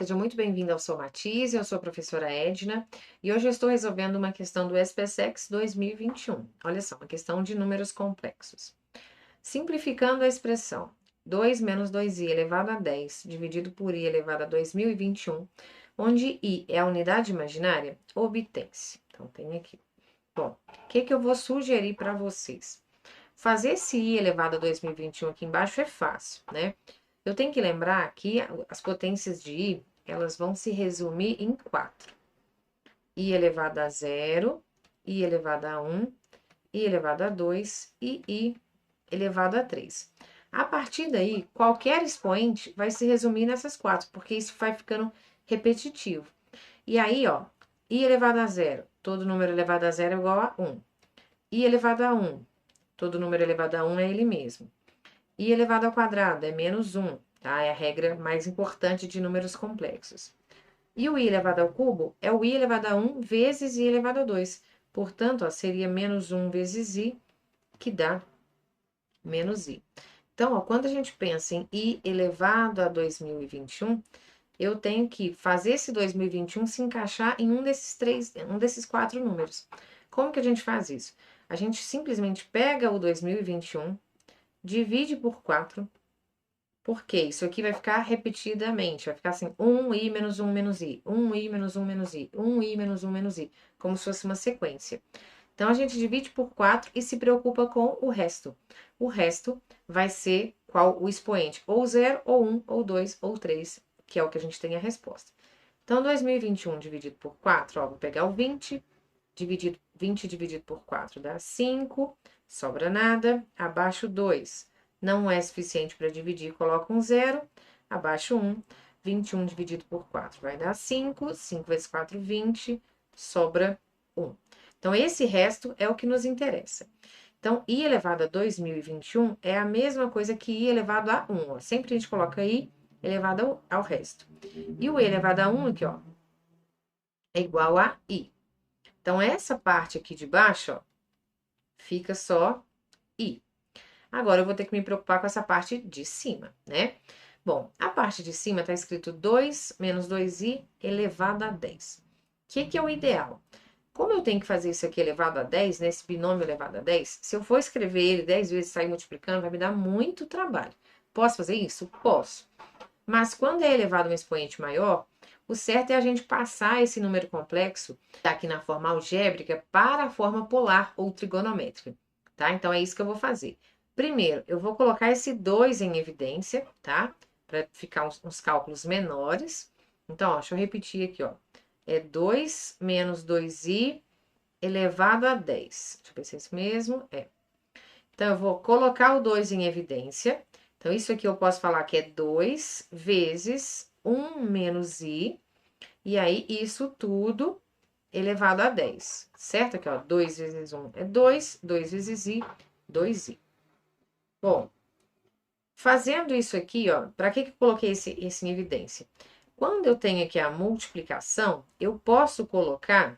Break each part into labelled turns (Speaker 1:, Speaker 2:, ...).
Speaker 1: Seja muito bem-vindo ao Somatize, eu sou a professora Edna e hoje eu estou resolvendo uma questão do SPSEX 2021. Olha só, uma questão de números complexos. Simplificando a expressão 2 menos 2i elevado a 10 dividido por i elevado a 2021, onde i é a unidade imaginária, obtém-se. Então, tem aqui. Bom, o que eu vou sugerir para vocês? Fazer esse i elevado a 2021 aqui embaixo é fácil, né? Eu tenho que lembrar que as potências de i, elas vão se resumir em 4. I elevado a 0, i elevado a 1, i elevado a 2 e i elevado a 3. A partir daí, qualquer expoente vai se resumir nessas 4, porque isso vai ficando repetitivo. E aí, ó, i elevado a 0, todo número elevado a 0 é igual a 1. I elevado a 1, todo número elevado a 1 é ele mesmo. I elevado ao quadrado é menos 1, tá? É a regra mais importante de números complexos. E o i elevado ao cubo é o i elevado a 1 vezes i elevado a 2. Portanto, ó, seria menos 1 vezes i, que dá menos i. Então, ó, quando a gente pensa em i elevado a 2021, eu tenho que fazer esse 2021 se encaixar em um desses 4 números. Como que a gente faz isso? A gente simplesmente pega o 2021, divide por 4, porque isso aqui vai ficar repetidamente, vai ficar assim, 1i menos 1 menos i, 1i menos 1 menos i, 1i menos 1 menos i, como se fosse uma sequência. Então, a gente divide por 4 e se preocupa com o resto. O resto vai ser qual o expoente, ou 0, ou 1, ou 2, ou 3, que é o que a gente tem a resposta. Então, 2021 dividido por 4, ó, vou pegar o 20 dividido por 4 dá 5, sobra nada, abaixo 2. Não é suficiente para dividir, coloca um 0, abaixo 1, 21 dividido por 4 vai dar 5, 5 vezes 4, 20, sobra 1. Então, esse resto é o que nos interessa. Então, i elevado a 2021 é a mesma coisa que i elevado a 1. Ó. Sempre a gente coloca i elevado ao resto. E o i elevado a 1 aqui, ó, é igual a i. Então, essa parte aqui de baixo, ó, fica só i. Agora, eu vou ter que me preocupar com essa parte de cima, né? Bom, a parte de cima está escrito 2 menos 2i elevado a 10. O que é o ideal? Como eu tenho que fazer isso aqui elevado a 10, né, esse binômio elevado a 10, se eu for escrever ele 10 vezes e sair multiplicando, vai me dar muito trabalho. Posso fazer isso? Posso. Mas quando é elevado a um expoente maior, o certo é a gente passar esse número complexo aqui na forma algébrica para a forma polar ou trigonométrica, tá? Então, é isso que eu vou fazer. Primeiro, eu vou colocar esse 2 em evidência, tá? Para ficar uns cálculos menores. Então, ó, deixa eu repetir aqui, ó. É 2 menos 2i elevado a 10. Deixa eu ver se é isso mesmo. É. Então, eu vou colocar o 2 em evidência. Então, isso aqui eu posso falar que é 2 vezes 1 menos i. E aí, isso tudo elevado a 10. Certo? Aqui, ó. 2 vezes 1 é 2. 2 vezes i, 2i. Bom, fazendo isso aqui, ó. Para que eu coloquei esse em evidência? Quando eu tenho aqui a multiplicação, eu posso colocar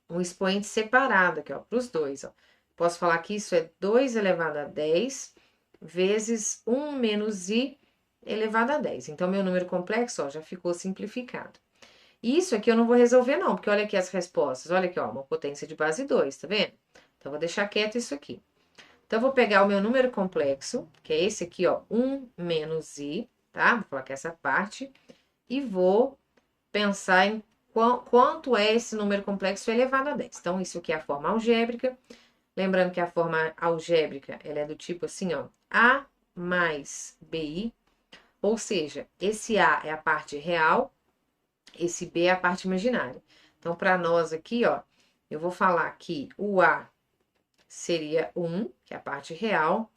Speaker 1: um expoente separado aqui, ó, para os dois, ó. Posso falar que isso é 2 elevado a 10 vezes 1 menos i elevado a 10. Então, meu número complexo, ó, já ficou simplificado. Isso aqui eu não vou resolver não, porque olha aqui as respostas. Olha aqui, ó, uma potência de base 2, tá vendo? Então, vou deixar quieto isso aqui. Então, eu vou pegar o meu número complexo, que é esse aqui, ó, 1 menos i, tá? Vou colocar essa parte. E vou pensar em quanto é esse número complexo elevado a 10. Então, isso aqui é a forma algébrica. Lembrando que a forma algébrica, ela é do tipo assim, ó, A mais BI, ou seja, esse A é a parte real, esse B é a parte imaginária. Então, para nós aqui, ó, eu vou falar que o A seria 1, que é a parte real,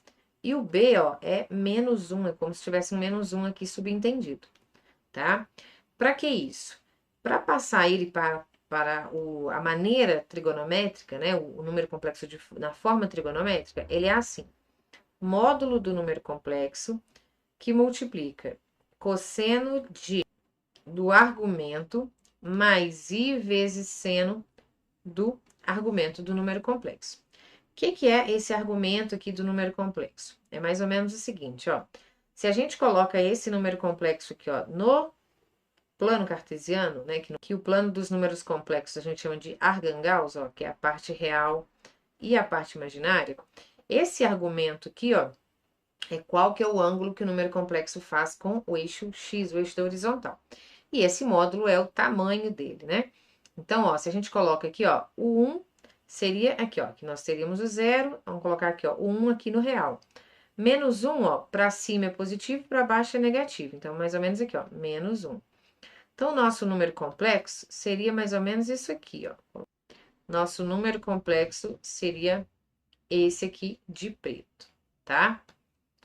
Speaker 1: e o B, ó, é menos 1, é como se tivesse um menos 1 aqui subentendido, tá? Para que isso? Para passar ele para a maneira trigonométrica, né, o número complexo na forma trigonométrica, ele é assim: módulo do número complexo que multiplica cosseno do argumento mais i vezes seno do argumento do número complexo. O que é esse argumento aqui do número complexo? É mais ou menos o seguinte, ó. Se a gente coloca esse número complexo aqui, ó, no plano cartesiano, né, que o plano dos números complexos a gente chama de Argand-Gauss, ó, que é a parte real e a parte imaginária, esse argumento aqui, ó, é qual que é o ângulo que o número complexo faz com o eixo x, o eixo da horizontal. E esse módulo é o tamanho dele, né? Então, ó, se a gente coloca aqui, ó, o 1 seria aqui, ó, que nós teríamos o 0, vamos colocar aqui, ó, o 1 aqui no real. Menos 1, ó, para cima é positivo, para baixo é negativo. Então, mais ou menos aqui, ó, menos 1. Então, o nosso número complexo seria mais ou menos isso aqui, ó. Nosso número complexo seria esse aqui de preto, tá?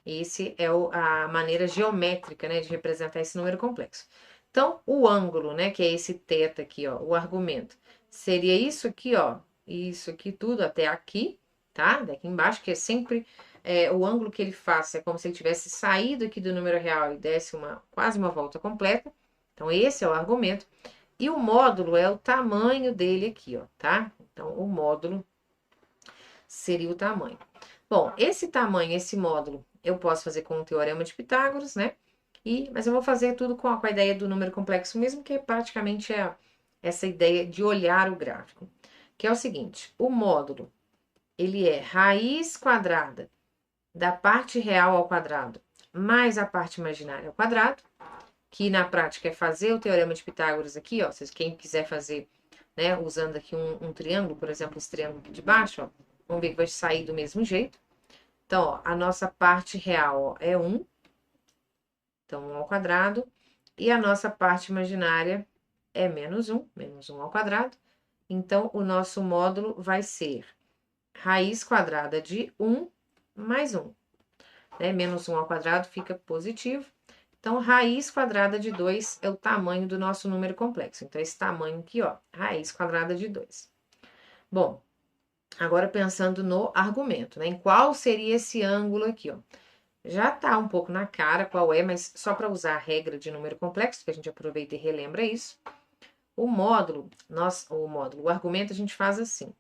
Speaker 1: Esse é a maneira geométrica, né, de representar esse número complexo. Então, o ângulo, né, que é esse θ aqui, ó, o argumento, seria isso aqui, ó, isso aqui tudo até aqui, tá? Daqui embaixo, que é sempre o ângulo que ele faz, é como se ele tivesse saído aqui do número real e desse quase uma volta completa. Então, esse é o argumento. E o módulo é o tamanho dele aqui, ó, tá? Então, o módulo seria o tamanho. Bom, esse tamanho, esse módulo, eu posso fazer com o teorema de Pitágoras, né? Mas eu vou fazer tudo com a ideia do número complexo mesmo, que praticamente é essa ideia de olhar o gráfico. Que é o seguinte, o módulo, ele é raiz quadrada da parte real ao quadrado mais a parte imaginária ao quadrado, que na prática é fazer o teorema de Pitágoras aqui, ó, quem quiser fazer, né, usando aqui um triângulo, por exemplo, esse triângulo aqui de baixo, ó, vamos ver que vai sair do mesmo jeito. Então, ó, a nossa parte real, ó, é 1, então 1 ao quadrado, e a nossa parte imaginária é menos 1 ao quadrado. Então, o nosso módulo vai ser raiz quadrada de 1 mais 1. Né? Menos 1 ao quadrado fica positivo. Então, raiz quadrada de 2 é o tamanho do nosso número complexo. Então, esse tamanho aqui, ó, raiz quadrada de 2. Bom, agora pensando no argumento, né? Em qual seria esse ângulo aqui, ó? Já tá um pouco na cara qual é, mas só para usar a regra de número complexo, que a gente aproveita e relembra isso. O argumento a gente faz assim.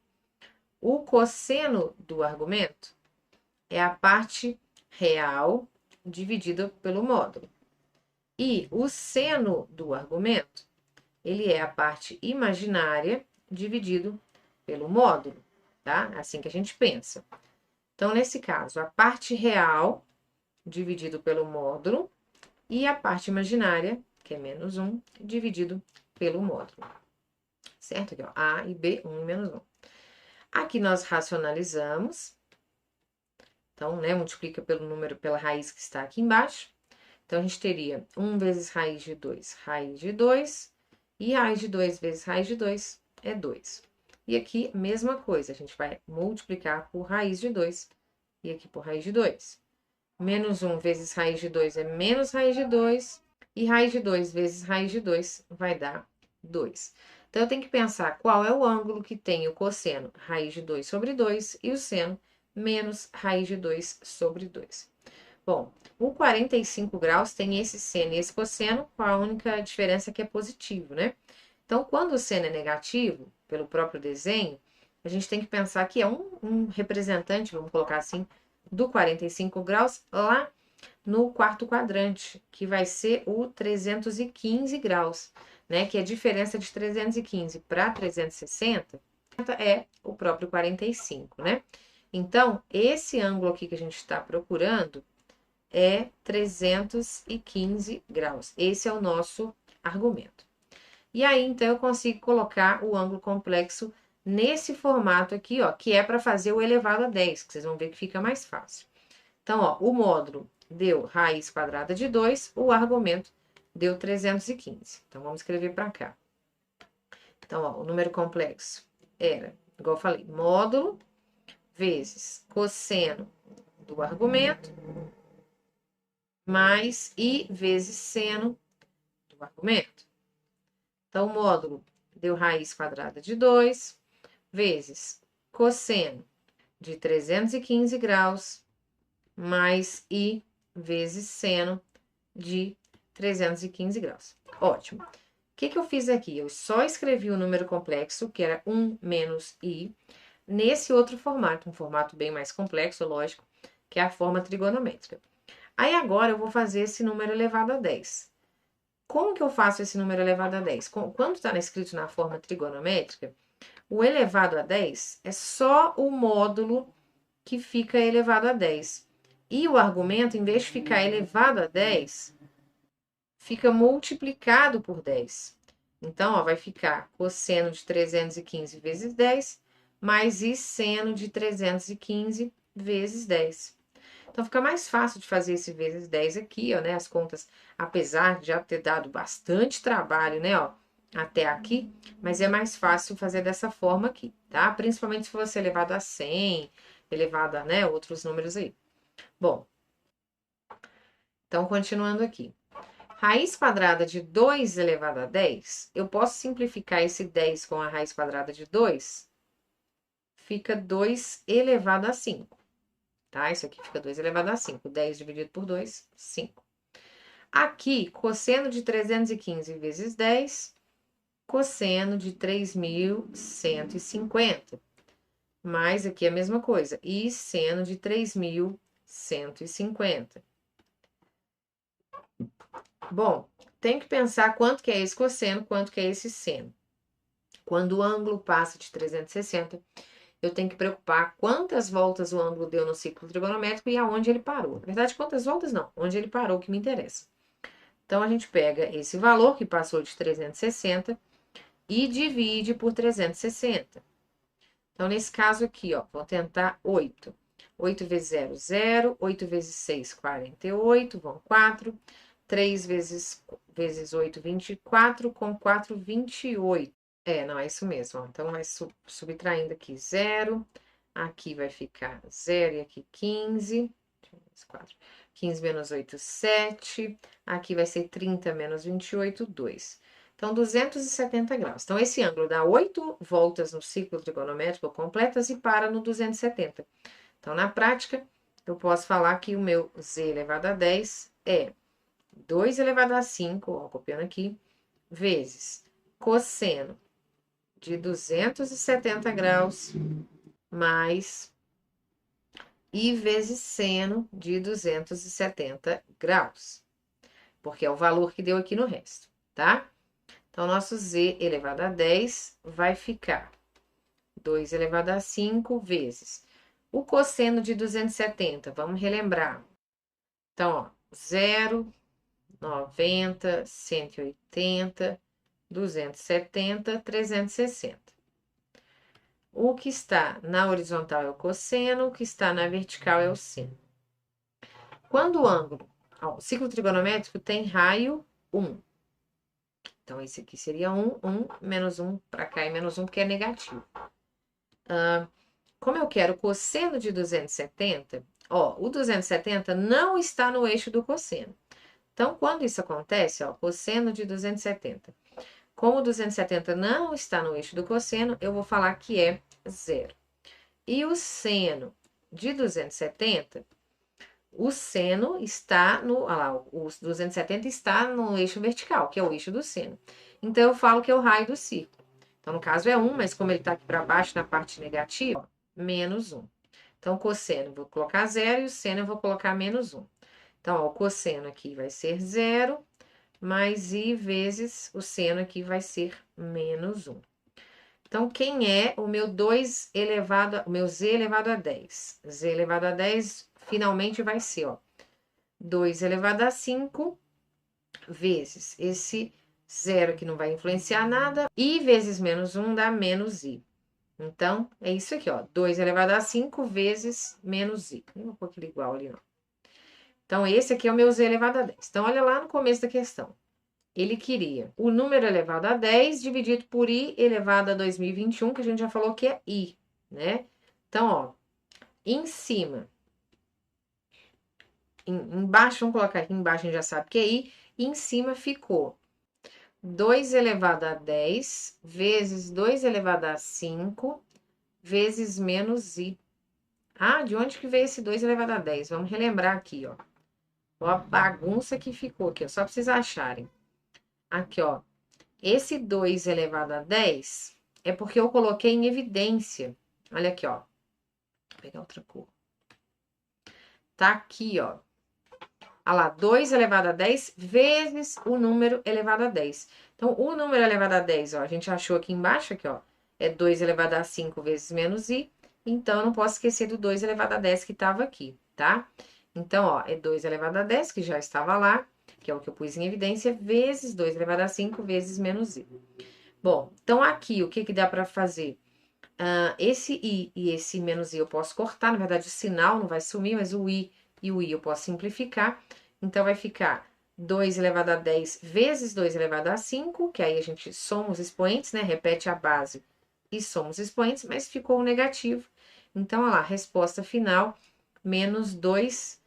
Speaker 1: O cosseno do argumento é a parte real dividida pelo módulo. E o seno do argumento, ele é a parte imaginária dividido pelo módulo, tá? Assim que a gente pensa. Então, nesse caso, a parte real dividido pelo módulo e a parte imaginária, que é menos 1, dividido pelo módulo. Certo? Aqui, ó, A e B, 1 e menos 1. Aqui nós racionalizamos. Então, né, multiplica pelo número, pela raiz que está aqui embaixo. Então, a gente teria 1 vezes raiz de 2, raiz de 2. E raiz de 2 vezes raiz de 2 é 2. E aqui, mesma coisa, a gente vai multiplicar por raiz de 2. E aqui por raiz de 2. Menos 1 vezes raiz de 2 é menos raiz de 2. E raiz de 2 vezes raiz de 2 vai dar 2. Então, eu tenho que pensar qual é o ângulo que tem o cosseno raiz de 2 sobre 2 e o seno menos raiz de 2 sobre 2. Bom, o 45 graus tem esse seno e esse cosseno, com a única diferença que é positivo, né? Então, quando o seno é negativo, pelo próprio desenho, a gente tem que pensar que é um representante, vamos colocar assim, do 45 graus lá no quarto quadrante, que vai ser o 315 graus, né? Que a diferença de 315 para 360 é o próprio 45, né? Então, esse ângulo aqui que a gente está procurando é 315 graus. Esse é o nosso argumento. E aí, então, eu consigo colocar o ângulo complexo nesse formato aqui, ó, que é para fazer o elevado a 10, que vocês vão ver que fica mais fácil. Então, ó, o módulo deu raiz quadrada de 2, o argumento deu 315. Então, vamos escrever para cá. Então, ó, o número complexo era, igual eu falei, módulo vezes cosseno do argumento mais I vezes seno do argumento. Então, o módulo deu raiz quadrada de 2 vezes cosseno de 315 graus mais I vezes seno de 315 graus. Ótimo. O que eu fiz aqui? Eu só escrevi o número complexo, que era 1 menos I, nesse outro formato, um formato bem mais complexo, lógico, que é a forma trigonométrica. Aí agora eu vou fazer esse número elevado a 10. Como que eu faço esse número elevado a 10? Quando está escrito na forma trigonométrica, o elevado a 10 é só o módulo que fica elevado a 10. E o argumento, em vez de ficar elevado a 10, fica multiplicado por 10. Então, ó, vai ficar cosseno de 315 vezes 10, mais i seno de 315 vezes 10. Então, fica mais fácil de fazer esse vezes 10 aqui, ó, né? As contas, apesar de já ter dado bastante trabalho, né, ó, até aqui, mas é mais fácil fazer dessa forma aqui, tá? Principalmente se for ser elevado a 100, elevado a, né, outros números aí. Bom, então, continuando aqui. Raiz quadrada de 2 elevado a 10, eu posso simplificar esse 10 com a raiz quadrada de 2, fica 2 elevado a 5, tá? Isso aqui fica 2 elevado a 5, 10 dividido por 2, 5. Aqui, cosseno de 315 vezes 10, cosseno de 3.150. Mais aqui a mesma coisa, e seno de 3.150. Bom, tem que pensar quanto que é esse cosseno, quanto que é esse seno. Quando o ângulo passa de 360, eu tenho que preocupar quantas voltas o ângulo deu no ciclo trigonométrico e aonde ele parou. Na verdade, quantas voltas não, onde ele parou que me interessa. Então, a gente pega esse valor que passou de 360 e divide por 360. Então, nesse caso aqui, ó, vou tentar 8. 8 vezes 0, 0. 8 vezes 6, 48, vão 4. 3 vezes 8, 24, com 4, 28. Não, é isso mesmo, ó. Então, vai subtraindo aqui 0. Aqui vai ficar 0 e aqui 15. 4. 15 menos 8, 7. Aqui vai ser 30 menos 28, 2. Então, 270 graus. Então, esse ângulo dá 8 voltas no ciclo trigonométrico completas e para no 270. Então, na prática, eu posso falar que o meu z elevado a 10 é 2 elevado a 5, ó, copiando aqui, vezes cosseno de 270 graus mais i vezes seno de 270 graus, porque é o valor que deu aqui no resto, tá? Então, nosso z elevado a 10 vai ficar 2 elevado a 5 vezes o cosseno de 270, vamos relembrar. Então, ó, 0, 90, 180, 270, 360. O que está na horizontal é o cosseno, o que está na vertical é o seno. Quando o ângulo, ó, o ciclo trigonométrico tem raio 1. Então, esse aqui seria 1, 1, menos 1 para cá e menos 1, porque é negativo. Como eu quero cosseno de 270, ó, o 270 não está no eixo do cosseno. Então, quando isso acontece, ó, cosseno de 270. Como o 270 não está no eixo do cosseno, eu vou falar que é 0. E o seno de 270, o seno está no... Olha lá, o 270 está no eixo vertical, que é o eixo do seno. Então, eu falo que é o raio do círculo. Então, no caso é 1, mas como ele está aqui para baixo, na parte negativa, menos 1. Então, cosseno, vou colocar 0 e o seno eu vou colocar menos 1. Então, ó, o cosseno aqui vai ser 0, mais i vezes o seno aqui vai ser menos 1. Então, quem é o meu 2 elevado, o meu z elevado a 10? Z elevado a 10 finalmente vai ser, ó, 2 elevado a 5 vezes esse 0 que não vai influenciar nada, i vezes menos 1 dá menos i. Então, é isso aqui, ó, 2 elevado a 5 vezes menos i. Não vou pôr aquele igual ali, não. Então, esse aqui é o meu z elevado a 10. Então, olha lá no começo da questão. Ele queria o número elevado a 10 dividido por i elevado a 2021, que a gente já falou que é i, né? Então, ó, em cima, embaixo, vamos colocar aqui embaixo, a gente já sabe que é i, e em cima ficou 2 elevado a 10 vezes 2 elevado a 5 vezes menos i. Ah, de onde que veio esse 2 elevado a 10? Vamos relembrar aqui, ó. Ó a bagunça que ficou aqui, ó, só para vocês acharem. Aqui, ó. Esse 2 elevado a 10 é porque eu coloquei em evidência. Olha aqui, ó. Vou pegar outra cor. Tá aqui, ó. Olha lá, 2 elevado a 10 vezes o número elevado a 10. Então, o número elevado a 10, ó, a gente achou aqui embaixo, aqui, ó, é 2 elevado a 5 vezes menos i. Então, eu não posso esquecer do 2 elevado a 10 que estava aqui, tá? Então, ó, é 2 elevado a 10, que já estava lá, que é o que eu pus em evidência, vezes 2 elevado a 5 vezes menos i. Bom, então aqui, o que que dá para fazer? Esse i e esse menos i eu posso cortar, na verdade o sinal não vai sumir, mas o i e o i eu posso simplificar. Então, vai ficar 2 elevado a 10 vezes 2 elevado a 5, que aí a gente soma os expoentes, né? Repete a base e soma os expoentes, mas ficou um negativo. Então, olha lá, resposta final, menos 2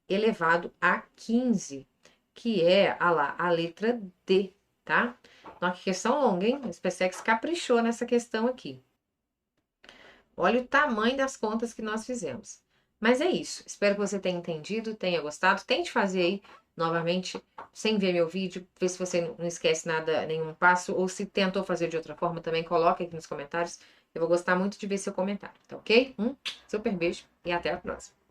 Speaker 1: elevado a 15, que é, olha lá, a letra D, tá? Então, que questão longa, hein? O SpaceX caprichou nessa questão aqui. Olha o tamanho das contas que nós fizemos. Mas é isso. Espero que você tenha entendido, tenha gostado. Tente fazer aí novamente, sem ver meu vídeo, ver se você não esquece nada, nenhum passo, ou se tentou fazer de outra forma também, coloque aqui nos comentários. Eu vou gostar muito de ver seu comentário, tá ok? Super beijo e até a próxima.